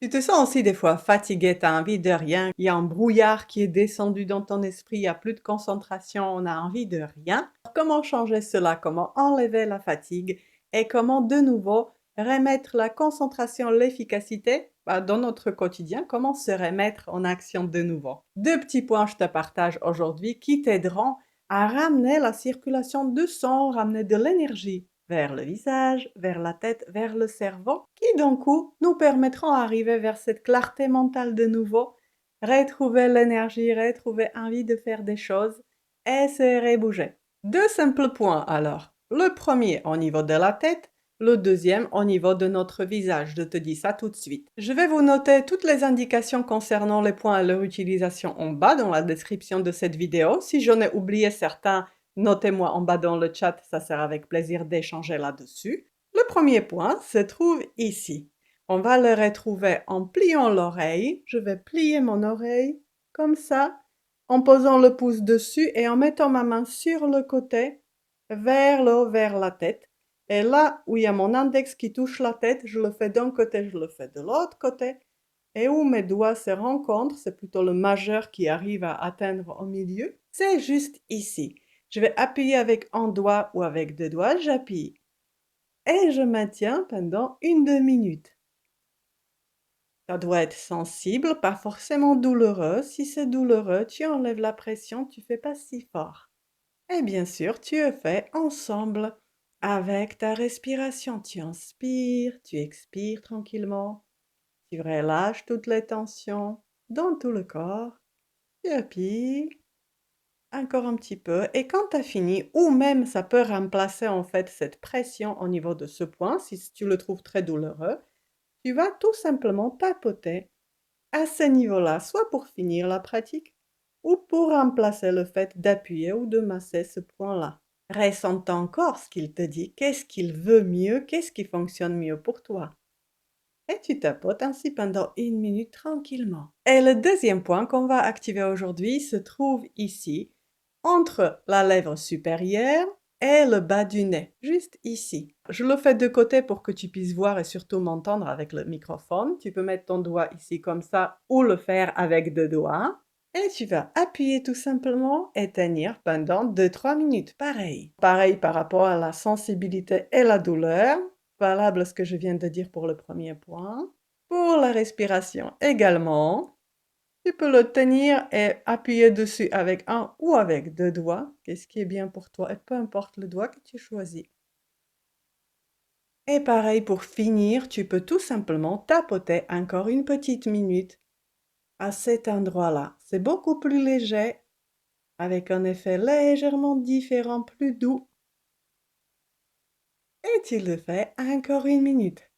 Tu te sens aussi des fois fatigué, tu as envie de rien, il y a un brouillard qui est descendu dans ton esprit, il y a plus de concentration, on a envie de rien. Comment changer cela? Comment enlever la fatigue? Et comment de nouveau remettre la concentration, l'efficacité dans notre quotidien? Comment se remettre en action de nouveau? Deux petits points je te partage aujourd'hui qui t'aideront à ramener la circulation du sang, ramener de l'énergie vers le visage, vers la tête, vers le cerveau, qui d'un coup nous permettront d'arriver vers cette clarté mentale de nouveau, retrouver l'énergie, retrouver envie de faire des choses et se rebouger. Deux simples points alors. Le premier au niveau de la tête, le deuxième au niveau de notre visage. Je te dis ça tout de suite. Je vais vous noter toutes les indications concernant les points et leur utilisation en bas dans la description de cette vidéo. Si j'en ai oublié certains, notez-moi en bas dans le chat, ça sera avec plaisir d'échanger là-dessus. Le premier point se trouve ici. On va le retrouver en pliant l'oreille. Je vais plier mon oreille comme ça, en posant le pouce dessus et en mettant ma main sur le côté, vers le haut, vers la tête. Et là où il y a mon index qui touche la tête, je le fais d'un côté, je le fais de l'autre côté. Et où mes doigts se rencontrent, c'est plutôt le majeur qui arrive à atteindre au milieu, c'est juste ici. Je vais appuyer avec un doigt ou avec deux doigts, j'appuie. Et je maintiens pendant une demi-minute. Ça doit être sensible, pas forcément douloureux. Si c'est douloureux, tu enlèves la pression, tu fais pas si fort. Et bien sûr, tu le fais ensemble avec ta respiration. Tu inspires, tu expires tranquillement. Tu relâches toutes les tensions dans tout le corps. Tu appuies encore un petit peu. Et quand tu as fini, ou même ça peut remplacer en fait cette pression au niveau de ce point, si tu le trouves très douloureux, tu vas tout simplement tapoter à ce niveau-là, soit pour finir la pratique, ou pour remplacer le fait d'appuyer ou de masser ce point-là. Ressens ton corps ce qu'il te dit, qu'est-ce qu'il veut mieux, qu'est-ce qui fonctionne mieux pour toi. Et tu tapotes ainsi pendant une minute tranquillement. Et le deuxième point qu'on va activer aujourd'hui se trouve ici, entre la lèvre supérieure et le bas du nez, juste ici. Je le fais de côté pour que tu puisses voir et surtout m'entendre avec le microphone. Tu peux mettre ton doigt ici comme ça ou le faire avec deux doigts. Et tu vas appuyer tout simplement et tenir pendant 2-3 minutes. Pareil. Pareil par rapport à la sensibilité et la douleur. Valable ce que je viens de dire pour le premier point. Pour la respiration également. Tu peux le tenir et appuyer dessus avec un ou avec deux doigts. Qu'est-ce qui est bien pour toi et peu importe le doigt que tu choisis. Et pareil pour finir, tu peux tout simplement tapoter encore une petite minute à cet endroit-là. C'est beaucoup plus léger, avec un effet légèrement différent, plus doux. Et tu le fais encore une minute.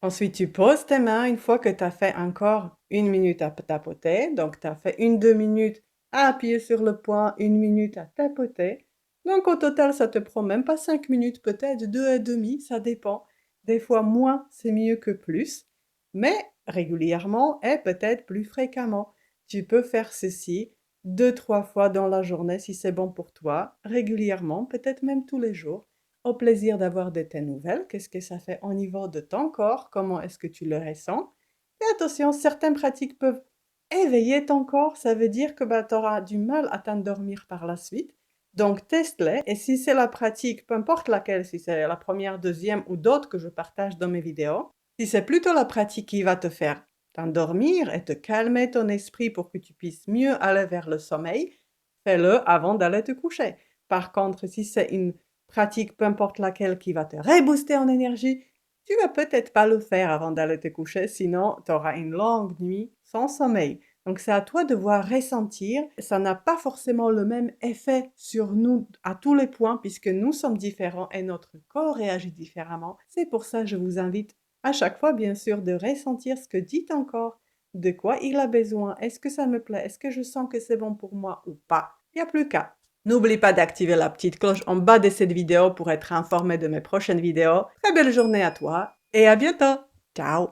Ensuite, tu poses tes mains une fois que tu as fait encore une minute à tapoter. Donc, tu as fait une 2 minutes à appuyer sur le point, une minute à tapoter. Donc, au total, ça te prend même pas 5 minutes, peut-être 2 et demi, ça dépend. Des fois, moins, c'est mieux que plus. Mais régulièrement et peut-être plus fréquemment. Tu peux faire ceci 2-3 fois dans la journée si c'est bon pour toi, régulièrement, peut-être même tous les jours. Au plaisir d'avoir de tes nouvelles. Qu'est-ce que ça fait au niveau de ton corps? Comment est-ce que tu le ressens? Et attention, certaines pratiques peuvent éveiller ton corps. Ça veut dire que tu auras du mal à t'endormir par la suite. Donc, teste-les. Et si c'est la pratique, peu importe laquelle, si c'est la première, deuxième ou d'autres que je partage dans mes vidéos, si c'est plutôt la pratique qui va te faire t'endormir et te calmer ton esprit pour que tu puisses mieux aller vers le sommeil, fais-le avant d'aller te coucher. Par contre, si c'est une pratique, peu importe laquelle, qui va te rebooster en énergie, tu vas peut-être pas le faire avant d'aller te coucher, sinon tu auras une longue nuit sans sommeil. Donc c'est à toi de voir ressentir. Ça n'a pas forcément le même effet sur nous à tous les points puisque nous sommes différents et notre corps réagit différemment. C'est pour ça que je vous invite à chaque fois, bien sûr, de ressentir ce que dit ton corps, de quoi il a besoin, est-ce que ça me plaît, est-ce que je sens que c'est bon pour moi ou pas. Il n'y a plus qu'à. N'oublie pas d'activer la petite cloche en bas de cette vidéo pour être informé de mes prochaines vidéos. Très belle journée à toi et à bientôt. Ciao!